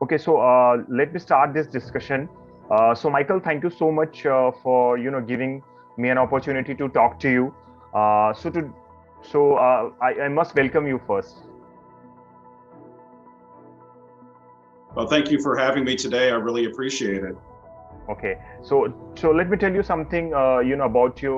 Okay, so let me start this discussion. So, Michael, thank you so much for giving me an opportunity to talk to you. Uh, so, to I must welcome you first. Well, thank you for having me today. I really appreciate it. Okay, so let me tell you something about you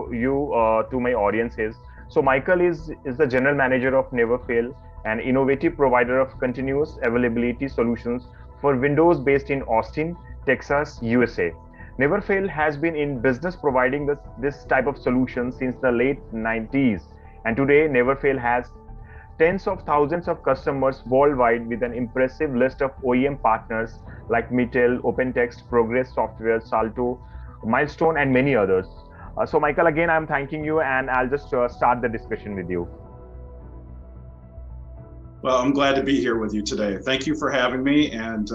to my audiences. So, Michael is the general manager of Neverfail, an innovative provider of continuous availability solutions for Windows based in Austin, Texas, USA. Neverfail has been in business providing this type of solution since the late 90s, and today Neverfail has tens of thousands of customers worldwide with an impressive list of OEM partners like Mitel, OpenText, Progress Software, Salto, Milestone, and many others. So, Michael, again, I'm thanking you, and I'll just start the discussion with you. Well, I'm glad to be here with you today. Thank you for having me, and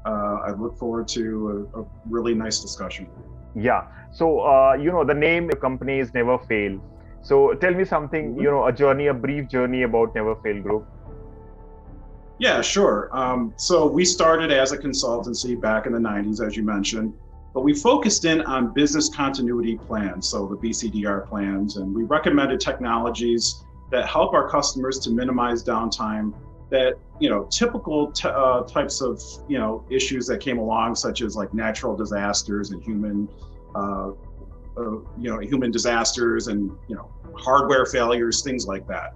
I look forward to a really nice discussion. Yeah. So, the name of your company is Never Fail. So, tell me something, Mhm. a brief journey about Never Fail Group. Yeah, sure. So we started as a consultancy back in the 90s, as you mentioned, but we focused in on business continuity plans, so the BCDR plans, and we recommended technologies that help our customers to minimize downtime that, typical types of, issues that came along, such as like natural disasters and uh, human disasters and, hardware failures, things like that.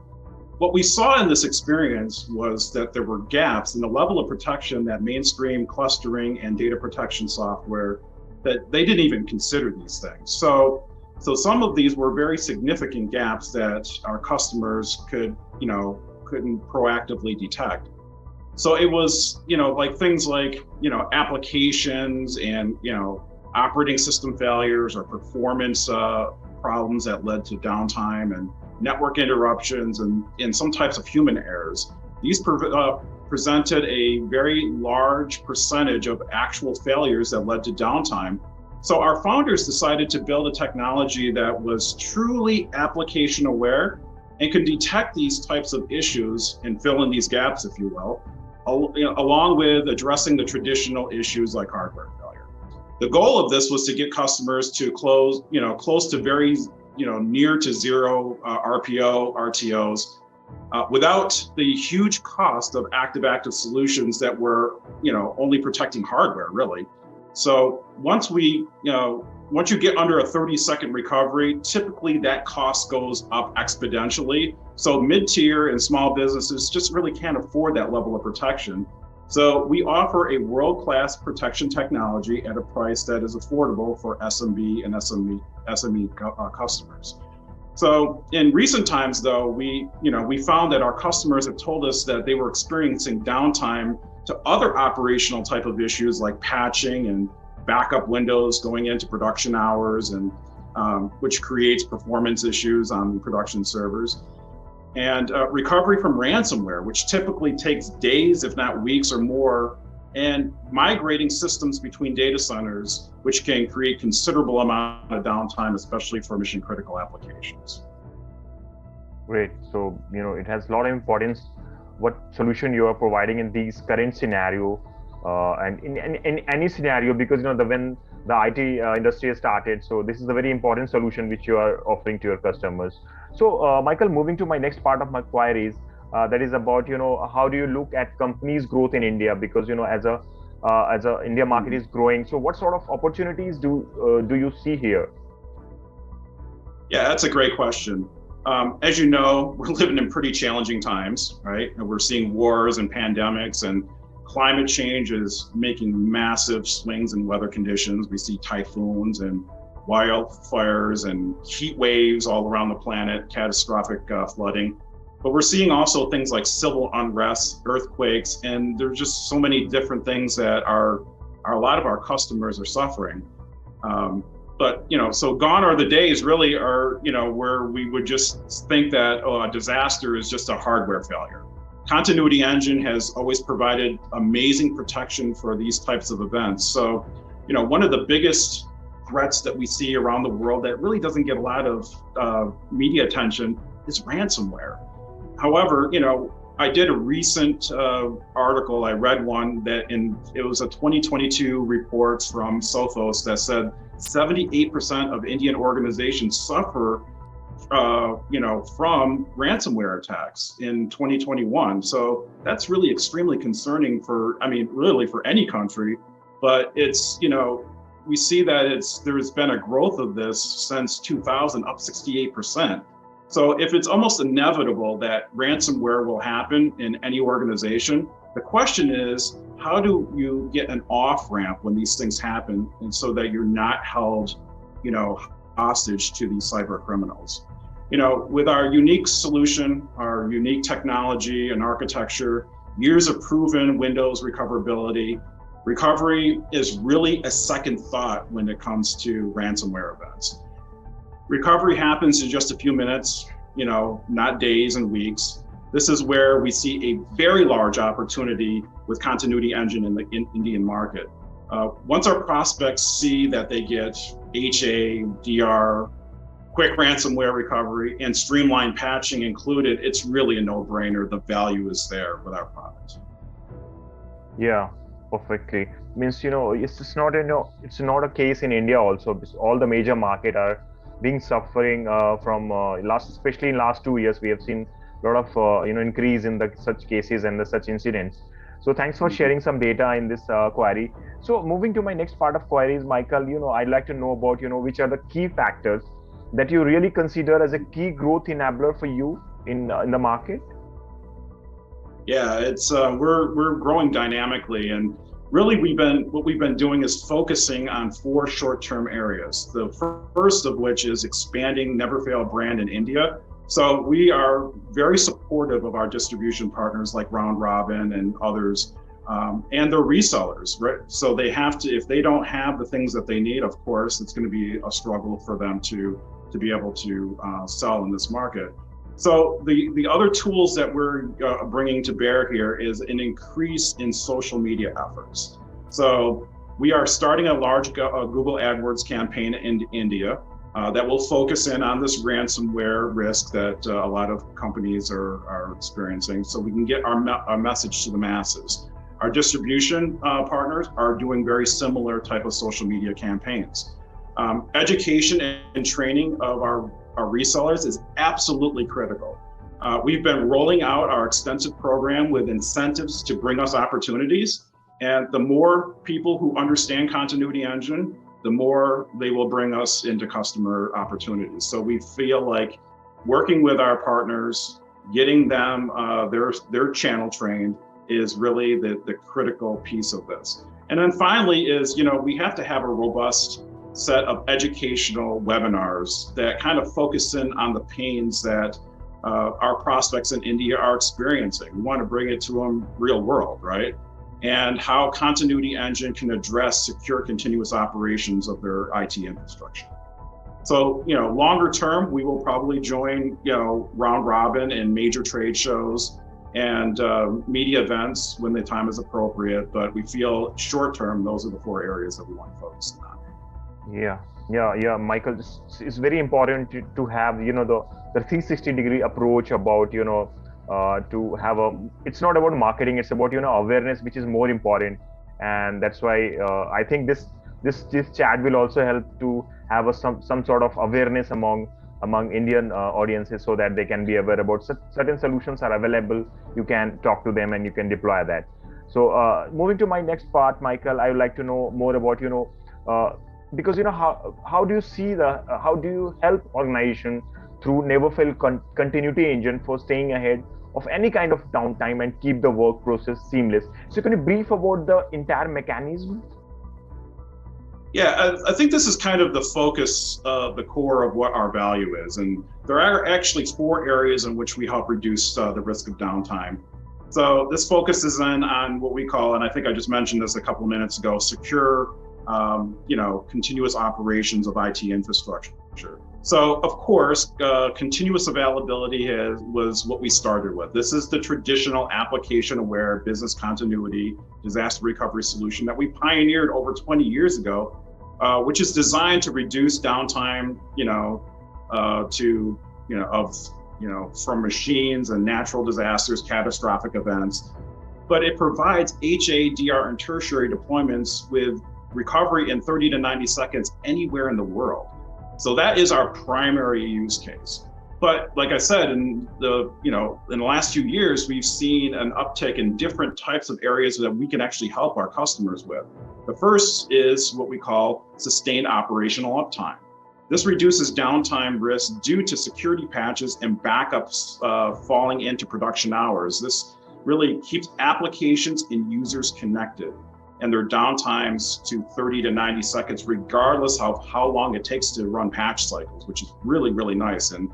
What we saw in this experience was that there were gaps in the level of protection that mainstream clustering and data protection software that they didn't even consider these things. So some of these were very significant gaps that our customers couldn't proactively detect. So it was, like things like, applications and, operating system failures or performance problems that led to downtime and network interruptions and some types of human errors. These presented a very large percentage of actual failures that led to downtime. So our founders decided to build a technology that was truly application aware and could detect these types of issues and fill in these gaps, if you will, along with addressing the traditional issues like hardware failure. The goal of this was to get customers to close to very, near to zero RPO, RTOs, without the huge cost of active-active solutions that were, only protecting hardware, really. So once you get under a 30-second recovery, typically that cost goes up exponentially. So mid-tier and small businesses just really can't afford that level of protection. So we offer a world-class protection technology at a price that is affordable for SMB and SME customers. So in recent times, though, we found that our customers have told us that they were experiencing downtime to other operational type of issues like patching and backup windows going into production hours, and which creates performance issues on production servers. And recovery from ransomware, which typically takes days, if not weeks or more, and migrating systems between data centers, which can create considerable amount of downtime, especially for mission critical applications. Great. So, it has a lot of importance what solution you are providing in these current scenario, and in any scenario, because when the IT industry has started, so this is a very important solution which you are offering to your customers. So, Michael, moving to my next part of my queries, that is about how do you look at companies' growth in India, because as a India market is growing, so what sort of opportunities do you see here? Yeah, that's a great question. As you know, we're living in pretty challenging times, right? And we're seeing wars and pandemics, and climate change is making massive swings in weather conditions. We see typhoons and wildfires and heat waves all around the planet, catastrophic flooding. But we're seeing also things like civil unrest, earthquakes, and there's just so many different things that a lot of our customers are suffering. But so gone are the days really are where we would just think that a disaster is just a hardware failure. Continuity Engine has always provided amazing protection for these types of events. So one of the biggest threats that we see around the world that really doesn't get a lot of media attention is ransomware. However, I did a recent article. I read one that it was a 2022 reports from Sophos that said 78% of Indian organizations suffer, from ransomware attacks in 2021. So that's really extremely concerning really for any country. But we see that there's been a growth of this since 2000, up 68%. So if it's almost inevitable that ransomware will happen in any organization, the question is, how do you get an off ramp when these things happen, and so that you're not held, hostage to these cyber criminals? With our unique solution, our unique technology and architecture, years of proven Windows recoverability, recovery is really a second thought when it comes to ransomware events. Recovery happens in just a few minutes, not days and weeks. This is where we see a very large opportunity with Continuity Engine in the Indian market. Once our prospects see that they get HA, DR, quick ransomware recovery, and streamlined patching included, it's really a no-brainer. The value is there with our product. Yeah, perfectly. Means, it's not a case in India also, because all the major market are being suffering from especially in last 2 years, we have seen a lot of increase in such cases and such incidents. So thanks for sharing some data in this query. So moving to my next part of queries, Michael, I'd like to know about which are the key factors that you really consider as a key growth enabler for you in the market. Yeah, it's we're growing dynamically, and really what we've been doing is focusing on 4 short-term areas. The first of which is expanding Neverfail brand in India. So we are very supportive of our distribution partners like Round Robin and others, and their resellers, right? So they have to, if they don't have the things that they need, of course, it's going to be a struggle for them to be able to sell in this market. So the other tools that we're bringing to bear here is an increase in social media efforts. So we are starting a large Google AdWords campaign in India that will focus in on this ransomware risk that a lot of companies are experiencing, so we can get our message to the masses. Our distribution partners are doing very similar type of social media campaigns. Education and training of our resellers is absolutely critical. We've been rolling out our extensive program with incentives to bring us opportunities. And the more people who understand Continuity Engine, the more they will bring us into customer opportunities. So we feel like working with our partners, getting them their channel trained is really the critical piece of this. And then finally is, we have to have a robust set of educational webinars that kind of focus in on the pains that our prospects in India are experiencing. We want to bring it to them real world, right? And how Continuity Engine can address secure continuous operations of their IT infrastructure. So, longer term, we will probably join, Round Robin in major trade shows and media events when the time is appropriate. But we feel short term, those are the 4 areas that we want to focus on. Yeah, Michael, it's very important to have the 360-degree approach about to have it's not about marketing, it's about awareness, which is more important. And that's why I think this chat will also help to have some sort of awareness among Indian audiences, so that they can be aware about certain solutions are available. You can talk to them and you can deploy that. So moving to my next part, Michael, I would like to know more about because how do you see how do you help organization through Neverfail Continuity Engine for staying ahead of any kind of downtime and keep the work process seamless? So can you brief about the entire mechanism? Yeah, I think this is kind of the focus of the core of what our value is. And there are actually 4 areas in which we help reduce the risk of downtime. So this focuses on what we call, and I think I just mentioned this a couple of minutes ago, secure, continuous operations of IT infrastructure. So of course, continuous availability was what we started with. This is the traditional application-aware business continuity disaster recovery solution that we pioneered over 20 years ago, which is designed to reduce downtime, from machines and natural disasters, catastrophic events. But it provides HADR and tertiary deployments with recovery in 30 to 90 seconds anywhere in the world. So that is our primary use case. But like I said, in the last few years, we've seen an uptick in different types of areas that we can actually help our customers with. The first is what we call sustained operational uptime. This reduces downtime risk due to security patches and backups falling into production hours. This really keeps applications and users connected, and their downtimes to 30 to 90 seconds, regardless of how long it takes to run patch cycles, which is really, really nice and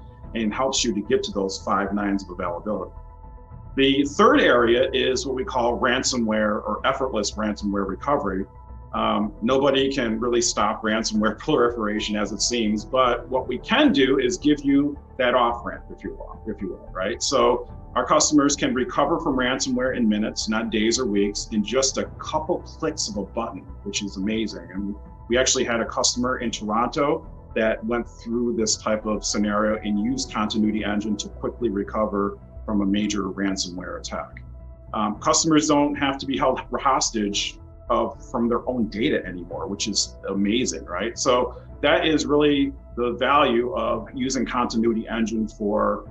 helps you to get to those 5 nines of availability. The third area is what we call ransomware or effortless ransomware recovery. Nobody can really stop ransomware proliferation as it seems, but what we can do is give you that off-ramp, if you will, right? So our customers can recover from ransomware in minutes, not days or weeks, in just a couple clicks of a button, which is amazing. And we actually had a customer in Toronto that went through this type of scenario and used Continuity Engine to quickly recover from a major ransomware attack. Customers don't have to be held hostage from their own data anymore, which is amazing, right? So that is really the value of using Continuity Engine for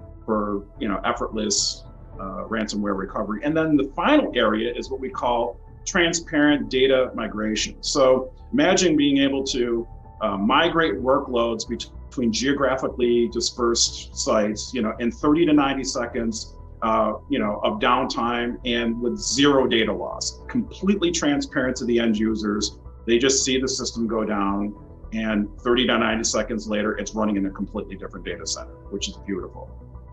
effortless ransomware recovery. And then the final area is what we call transparent data migration. So imagine being able to migrate workloads between geographically dispersed sites, in 30 to 90 seconds, of downtime and with zero data loss, completely transparent to the end users. They just see the system go down, and 30 to 90 seconds later, it's running in a completely different data center, which is beautiful.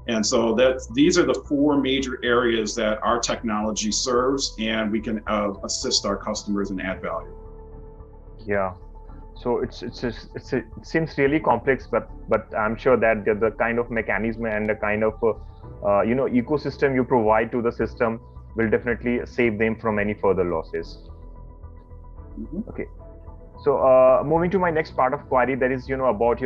And so these are the 4 major areas that our technology serves, and we can assist our customers and add value. Yeah. So it seems really complex, but I'm sure that the kind of mechanism and the kind of ecosystem you provide to the system will definitely save them from any further losses. Mm-hmm. Okay. So moving to my next part of query, that is about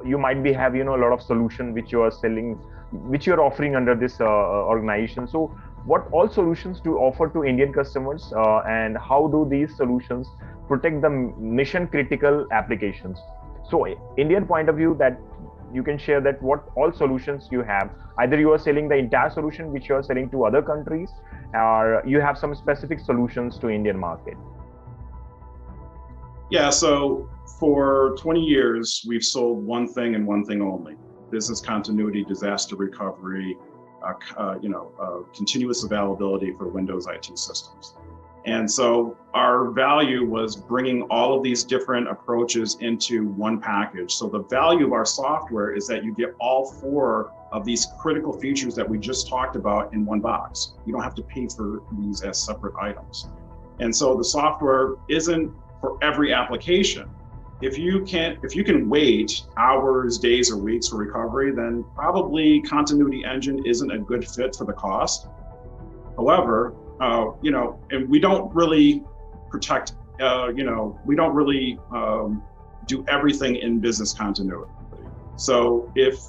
you might be having a lot of solution which you are selling, which you are offering under this organization. So what all solutions do you offer to Indian customers, and how do these solutions protect the mission critical applications? So Indian point of view, that you can share that what all solutions you have. Either you are selling the entire solution which you are selling to other countries, or you have some specific solutions to Indian market. Yeah, so for 20 years, we've sold one thing and one thing only: business continuity, disaster recovery, continuous availability for Windows IT systems. And so our value was bringing all of these different approaches into one package. So the value of our software is that you get all 4 of these critical features that we just talked about in one box. You don't have to pay for these as separate items. And so the software isn't for every application. If you can wait hours, days, or weeks for recovery, then probably Continuity Engine isn't a good fit for the cost. However, and we don't really protect, we don't really do everything in business continuity. So if,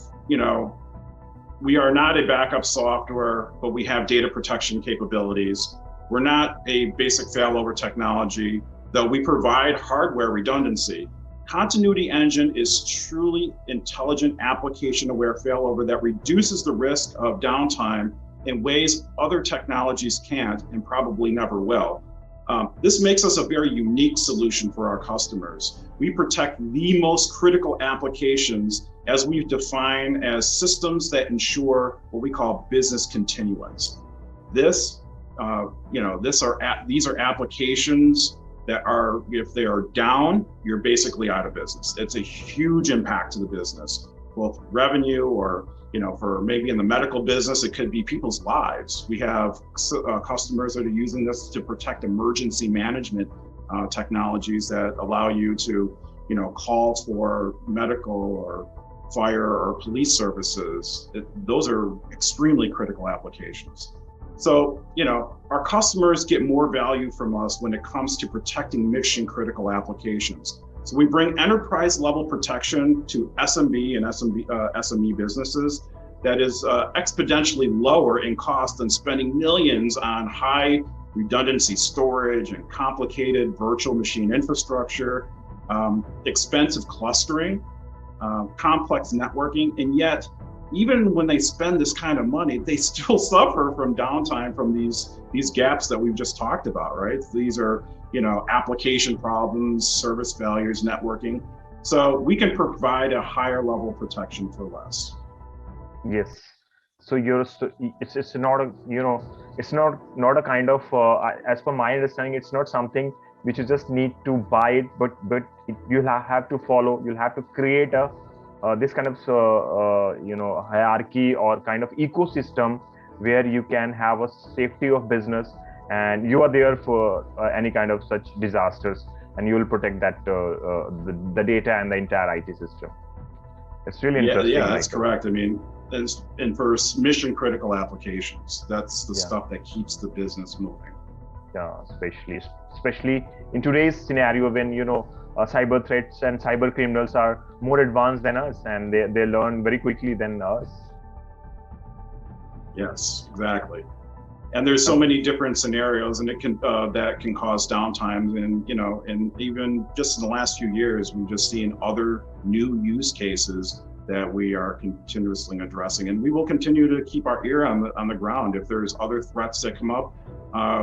we are not a backup software, but we have data protection capabilities. We're not a basic failover technology, though we provide hardware redundancy. Continuity Engine is truly intelligent application-aware failover that reduces the risk of downtime in ways other technologies can't and probably never will. This makes us a very unique solution for our customers. We protect the most critical applications as we define as systems that ensure what we call business continuance. These are applications that are, if they are down, you're basically out of business. It's a huge impact to the business, both revenue or, for maybe in the medical business, it could be people's lives. We have customers that are using this to protect emergency management technologies that allow you to, call for medical or fire or police services. Those are extremely critical applications. So, our customers get more value from us when it comes to protecting mission critical applications. So we bring enterprise level protection to SMB and SME businesses. that is exponentially lower in cost than spending millions on high redundancy storage and complicated virtual machine infrastructure, expensive clustering, complex networking. And yet, even when they spend this kind of money, they still suffer from downtime from these gaps that we've just talked about, right? These are, application problems, service failures, networking. So we can provide a higher level of protection for less. Yes. So it's not a it's not a kind of as per my understanding, it's not something which you just need to buy it, but you'll have to follow. You'll have to create a this kind of hierarchy or kind of ecosystem where you can have a safety of business, and you are there for any kind of such disasters, and you will protect that the data and the entire IT system. It's really interesting. Yeah, that's correct. I mean, and for mission critical applications, that's the stuff that keeps the business moving. Yeah, especially in today's scenario when cyber threats and cyber criminals are more advanced than us, and they learn very quickly than us. Yes, exactly. And there's so many different scenarios, and it can that can cause downtime. And and even just in the last few years, we've just seen other new use cases that we are continuously addressing, and we will continue to keep our ear on the ground. If there's other threats that come up,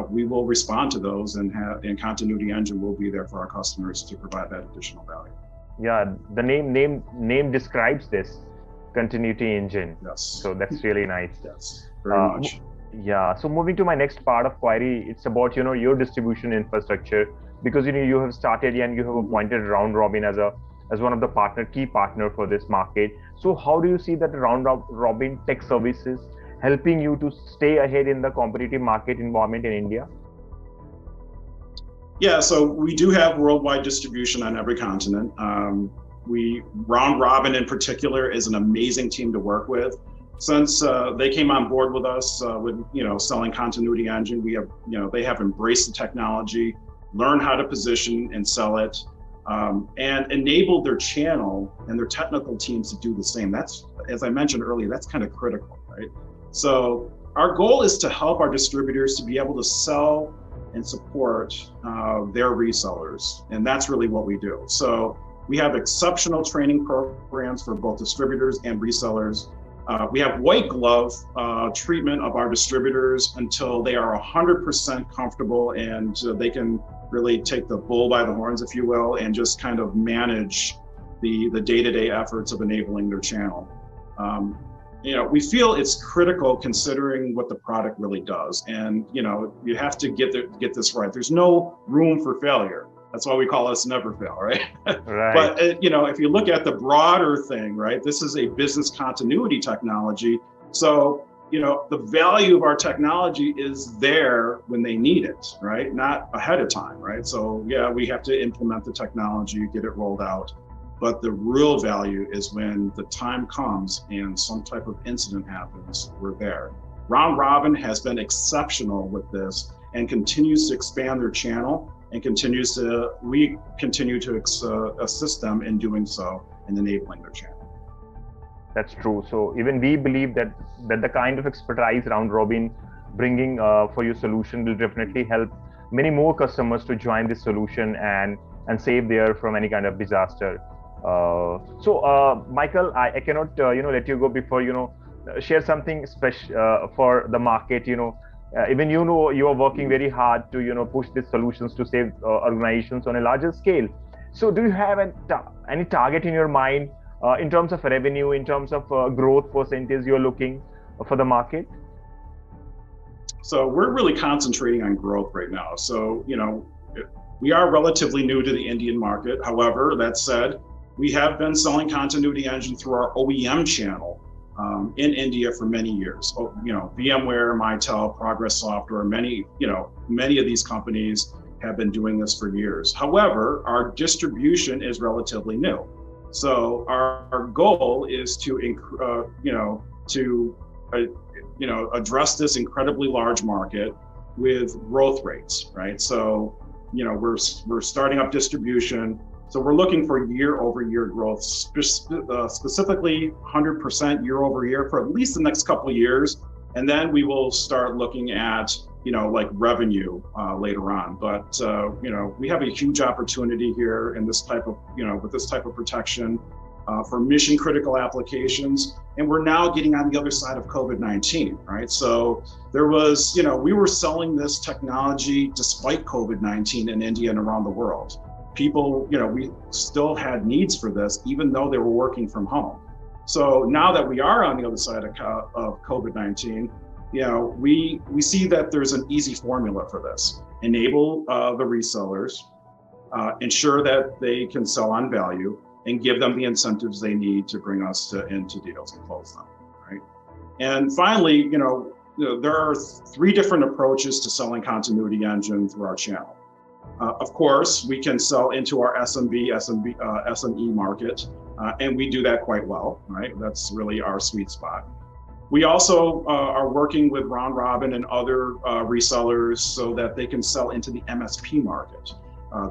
we will respond to those, and Continuity Engine will be there for our customers to provide that additional value. Yeah, the name describes this, Continuity Engine. Yes. So that's really nice. Yes, very much. Yeah. So moving to my next part of query, it's about your distribution infrastructure, because you have started and you have appointed Round Robin as one of the key partner for this market. So how do you see that Round Robin tech services helping you to stay ahead in the competitive market environment in India? Yeah, so we do have worldwide distribution on every continent. Round Robin in particular is an amazing team to work with. Since they came on board with us with selling Continuity Engine, we have they have embraced the technology, learned how to position and sell it, and enabled their channel and their technical teams to do the same. That's, as I mentioned earlier, that's kind of critical, right? So our goal is to help our distributors to be able to sell and support their resellers, and that's really what we do. So we have exceptional training programs for both distributors and resellers. We have white glove treatment of our distributors until they are 100% comfortable, and they can really take the bull by the horns, if you will, and just kind of manage the day-to-day efforts of enabling their channel. We feel it's critical considering what the product really does, and you have to get this right. There's no room for failure. That's why we call us Neverfail, right? Right. But if you look at the broader thing, right, this is a business continuity technology. So the value of our technology is there when they need it, right? Not ahead of time, right? So yeah, we have to implement the technology, get it rolled out. But the real value is when the time comes and some type of incident happens, we're there. Round Robin has been exceptional with this and continues to expand their channel, and we continue to assist them in doing so and enabling their channel. That's true. So even we believe that the kind of expertise Round Robin bringing for your solution will definitely help many more customers to join this solution and save there from any kind of disaster. So Michael, I cannot let you go before share something special for the market. Even you are working very hard to push these solutions to save organizations on a larger scale. So do you have any target in your mind in terms of revenue, in terms of growth percentage you're looking for the market? So we're really concentrating on growth right now. So we are relatively new to the Indian market. However, that said, we have been selling Continuity Engine through our OEM channel in India for many years. VMware, Mitel, Progress Software, many of these companies have been doing this for years. However, our distribution is relatively new. So our goal is to address this incredibly large market with growth rates, right? So we're starting up distribution. So we're looking for year-over-year growth, specifically 100% year-over-year for at least the next couple of years. And then we will start looking at, like revenue later on. But, we have a huge opportunity here in this type of, with this type of protection for mission critical applications. And we're now getting on the other side of COVID-19, right? So there was, we were selling this technology despite COVID-19 in India and around the world. People, we still had needs for this, even though they were working from home. So now that we are on the other side of COVID-19, we see that there's an easy formula for this. Enable the resellers, ensure that they can sell on value, and give them the incentives they need to bring us into deals and close them, right? And finally, there are 3 different approaches to selling Continuity Engine through our channel. Of course, we can sell into our SME market, and we do that quite well, right? That's really our sweet spot. We also are working with Round Robin and other resellers so that they can sell into the MSP market.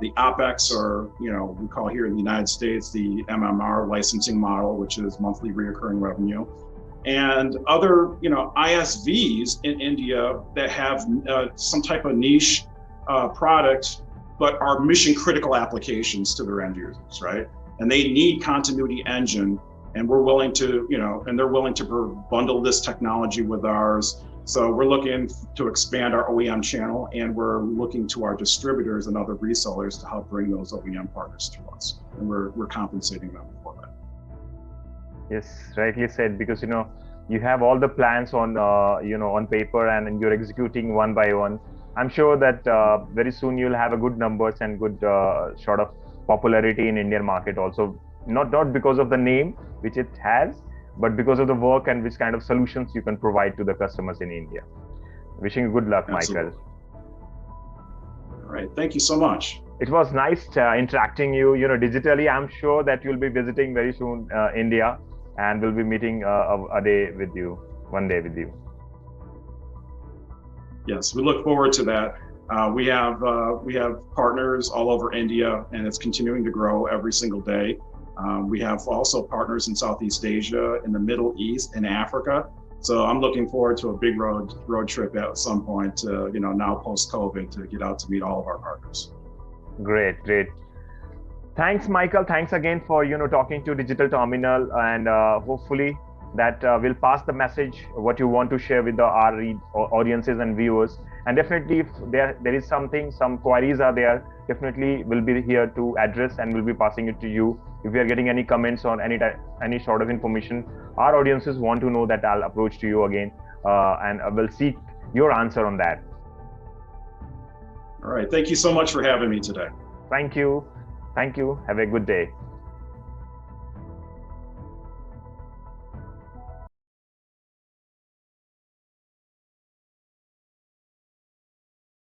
The OpEx, or we call here in the United States the MMR licensing model, which is monthly reoccurring revenue, and other ISVs in India that have some type of niche product, but are mission critical applications to their end users, right? And they need Continuity Engine, and we're willing to, and they're willing to bundle this technology with ours. So we're looking to expand our OEM channel, and we're looking to our distributors and other resellers to help bring those OEM partners to us, and we're compensating them for that. Yes, rightly said, because you have all the plans on on paper, and you're executing one by one. I'm sure that very soon you'll have a good numbers and good sort of popularity in Indian market also. Not because of the name which it has, but because of the work and which kind of solutions you can provide to the customers in India. Wishing you good luck, Absolutely. Michael. All right, thank you so much. It was nice interacting you, digitally. I'm sure that you'll be visiting very soon India, and we'll be meeting a day with you, one day with you. Yes, we look forward to that. We have partners all over India, and it's continuing to grow every single day. We have also partners in Southeast Asia, in the Middle East, and Africa. So I'm looking forward to a big road trip at some point, now post-COVID, to get out to meet all of our partners. Great. Thanks, Michael. Thanks again for talking to Digital Terminal, and hopefully that will pass the message what you want to share with our audiences and viewers. And definitely, if there is something, some queries are there, definitely we'll be here to address, and we'll be passing it to you. If we are getting any comments on any sort of information our audiences want to know, that I'll approach to you again, and I will seek your answer on that. All right. Thank you so much for having me today. Thank you. Have a good day.